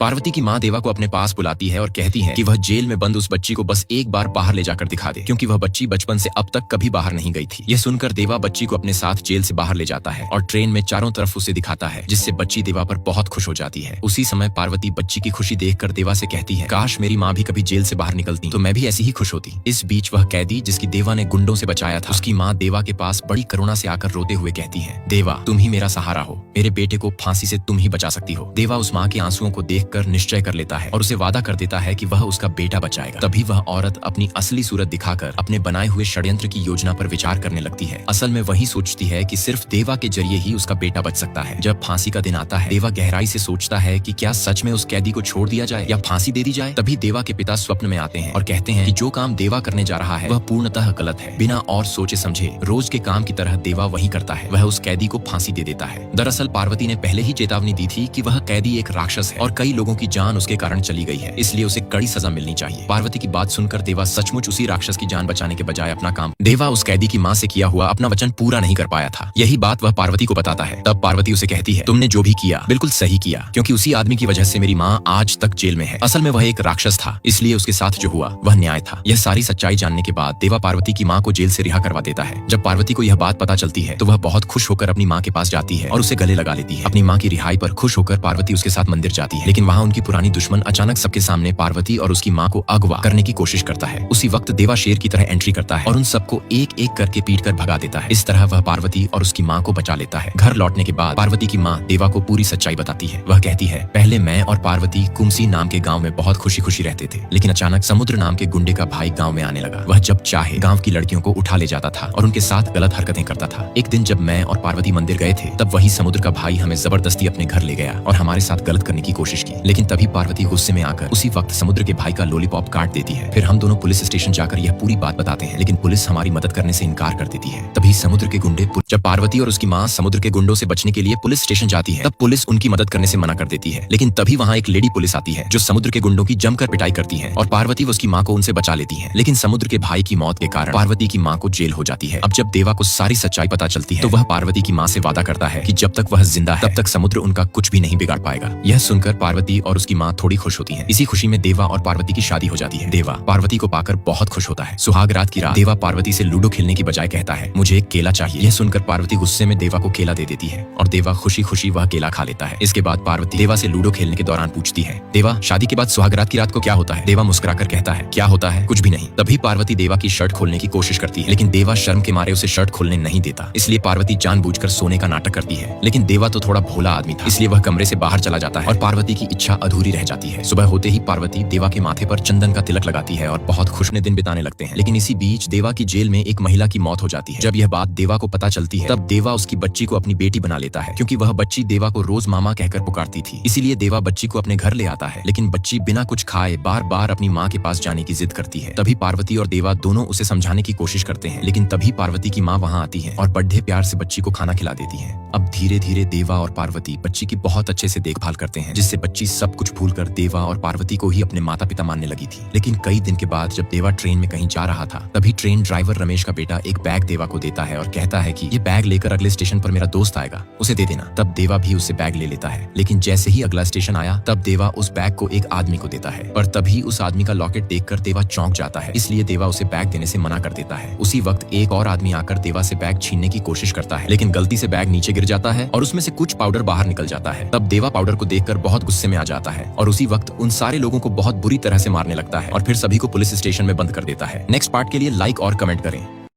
पार्वती की माँ देवा को अपने पास बुलाती है और कहती है कि वह जेल में बंद उस बच्ची को बस एक बार बाहर ले जाकर दिखा दे, क्योंकि वह बच्ची बचपन से अब तक कभी बाहर नहीं गई थी। यह सुनकर देवा बच्ची को अपने साथ जेल से बाहर ले जाता है और ट्रेन में चारों तरफ उसे दिखाता है, जिससे बच्ची देवा पर बहुत खुश हो जाती है। उसी समय पार्वती बच्ची की खुशी देखकर देवा से कहती है, काश मेरी माँ भी कभी जेल से बाहर निकलती तो मैं भी ऐसी ही खुश होती। इस बीच वह कैदी जिसकी देवा ने गुंडों से बचाया था, उसकी माँ देवा के पास बड़ी करुणा से आकर रोते हुए कहती है, देवा तुम ही मेरा सहारा हो, मेरे बेटे को फांसी से तुम ही बचा सकती हो। देवा उस माँ के आंसुओं को देखकर निश्चय कर लेता है और उसे वादा कर देता है कि वह उसका बेटा बचाएगा। तभी वह औरत अपनी असली सूरत दिखाकर अपने बनाए हुए षड्यंत्र की योजना पर विचार करने लगती है। असल में वही सोचती है कि सिर्फ देवा के जरिए ही उसका बेटा बच सकता है। जब फांसी का दिन आता है, देवा गहराई से सोचता है कि क्या सच में उस कैदी को छोड़ दिया जाए या फांसी दे दी जाए। तभी देवा के पिता स्वप्न में आते हैं और कहते हैं कि जो काम देवा करने जा रहा है वह पूर्णतः गलत है। बिना और सोचे समझे रोज के काम की तरह देवा वही करता है, वह उस कैदी को फांसी दे देता है। दरअसल पार्वती ने पहले ही चेतावनी दी थी कि वह कैदी एक राक्षस है और कई लोगों की जान उसके कारण चली गई है, इसलिए उसे कड़ी सजा मिलनी चाहिए। पार्वती की बात सुनकर देवा सचमुच उसी राक्षस की जान बचाने के बजाय अपना काम, देवा उस कैदी की मां से किया हुआ अपना वचन पूरा नहीं कर पाया था। यही बात वह पार्वती को बताता है। तब पार्वती उसे कहती है, तुमने जो भी किया बिल्कुल सही किया, क्योंकि उसी आदमी की वजह से मेरी माँ आज तक जेल में है। असल में वह एक राक्षस था, इसलिए उसके साथ जो हुआ वह न्याय था। यह सारी सच्चाई जानने के बाद देवा पार्वती की माँ को जेल से रिहा करवा देता है। जब पार्वती को यह बात पता चलती है तो वह बहुत खुश होकर अपनी माँ के पास जाती है और उसे गले लगा लेती है। अपनी माँ की रिहाई पर खुश होकर पार्वती उसके साथ मंदिर जाती है, लेकिन वहाँ उनकी पुरानी दुश्मन अचानक सबके सामने पार्वती और उसकी माँ को अगवा करने की कोशिश करता है। उसी वक्त देवा शेर की तरह एंट्री करता है और उन सबको एक एक करके पीट कर भगा देता है। इस तरह वह पार्वती और उसकी माँ को बचा लेता है। घर लौटने के बाद पार्वती की माँ देवा को पूरी सच्चाई बताती है। वह कहती है, पहले मैं और पार्वती कुमसी नाम के गाँव में बहुत खुशी खुशी रहते थे, लेकिन अचानक समुद्र नाम के गुंडे का भाई गाँव में आने लगा। वह जब चाहे गाँव की लड़कियों को उठा ले जाता था और उनके साथ गलत हरकतें करता था। एक दिन जब मैं और पार्वती मंदिर गए थे, तब वही समुद्र का भाई हमें जबरदस्ती अपने घर ले गया और हमारे साथ गलत करने की कोशिश की, लेकिन तभी पार्वती गुस्से में आकर उसी वक्त समुद्र के भाई का लॉलीपॉप काट देती है। फिर हम दोनों पुलिस स्टेशन जाकर यह पूरी बात बताते हैं, लेकिन पुलिस हमारी मदद करने से इनकार कर देती है। तभी समुद्र के गुंडे, जब पार्वती और उसकी माँ समुद्र के गुंडों से बचने के लिए पुलिस स्टेशन जाती है, तब पुलिस उनकी मदद करने से मना कर देती है। लेकिन तभी वहाँ एक लेडी पुलिस आती है जो समुद्र के गुंडों की जमकर पिटाई करती है और पार्वती व उसकी माँ को उनसे बचा लेती है। लेकिन समुद्र के भाई की मौत के कारण पार्वती की माँ को जेल हो जाती है। अब जब देवा को सारी सच्चाई पता चलती है तो वह पार्वती की माँ से वादा करता है कि जब तक वह जिंदा है तब तक समुद्र उनका कुछ भी नहीं बिगाड़ पाएगा। यह सुनकर पार्वती और उसकी माँ थोड़ी खुश होती हैं। इसी खुशी में देवा और पार्वती की शादी हो जाती है। देवा पार्वती को पाकर बहुत खुश होता है। सुहाग रात की रात देवा पार्वती से लूडो खेलने की बजाय कहता है, मुझे एक केला चाहिए। यह सुनकर पार्वती गुस्से में देवा को केला दे देती है और देवा खुशी खुशी वह केला खा लेता है। इसके बाद पार्वती देवा से लूडो खेलने के दौरान पूछती है, देवा शादी के बाद सुहाग रात की रात को क्या होता है? देवा मुस्कुराकर कहता है, क्या होता है? कुछ भी नहीं। तभी पार्वती देवा की शर्ट खोलने की कोशिश करती है, लेकिन देवा शर्म के मारे उसे शर्ट खोलने नहीं देता। इसलिए पार्वती जानबूझकर सोने का नाटक करती है, लेकिन देवा तो थोड़ा भोला आदमी था, इसलिए वह कमरे से बाहर चला जाता है और पार्वती की इच्छा अधूरी रह जाती है। सुबह होते ही पार्वती देवा के माथे पर चंदन का तिलक लगाती है और बहुत खुश दिन बिताने लगते हैं। लेकिन इसी बीच देवा की जेल में एक महिला की मौत हो जाती है। जब यह बात देवा को पता चलती है तब देवा उसकी बच्ची को अपनी बेटी बना लेता है, क्योंकि वह बच्ची देवा को रोज मामा कहकर पुकारती थी। इसीलिए देवा बच्ची को अपने घर ले आता है, लेकिन बच्ची बिना कुछ खाए बार बार अपनी माँ के पास जाने की जिद करती है। तभी पार्वती और देवा दोनों उसे समझाने की कोशिश करते हैं, लेकिन तभी पार्वती की माँ वहाँ आती है और बड़े प्यार से बच्ची को खाना खिला देती है। अब धीरे धीरे देवा और पार्वती बच्ची की बहुत अच्छे से देखभाल करते हैं, जिससे बच्ची सब कुछ भूलकर देवा और पार्वती को ही अपने माता पिता मानने लगी थी। लेकिन कई दिन के बाद जब देवा ट्रेन में कहीं जा रहा था, तभी ट्रेन ड्राइवर रमेश का बेटा एक बैग देवा को देता है और कहता है कि ये बैग लेकर अगले स्टेशन पर मेरा दोस्त आएगा, उसे दे देना। तब देवा भी उससे बैग ले लेता है, लेकिन जैसे ही अगला स्टेशन आया तब देवा उस बैग को एक आदमी को देता है, पर तभी उस आदमी का लॉकेट देखकर देवा चौंक जाता है, इसलिए देवा उसे बैग देने से मना कर देता है। उसी वक्त एक और आदमी आकर देवा से बैग छीनने की कोशिश करता है, लेकिन गलती से बैग नीचे गिर जाता है और उसमें से कुछ पाउडर बाहर निकल जाता है। तब देवा पाउडर को देखकर बहुत गुस्से में आ जाता है और उसी वक्त उन सारे लोगों को बहुत बुरी तरह से मारने लगता है और फिर सभी को पुलिस स्टेशन में बंद कर देता है। नेक्स्ट पार्ट के लिए लाइक और कमेंट करें।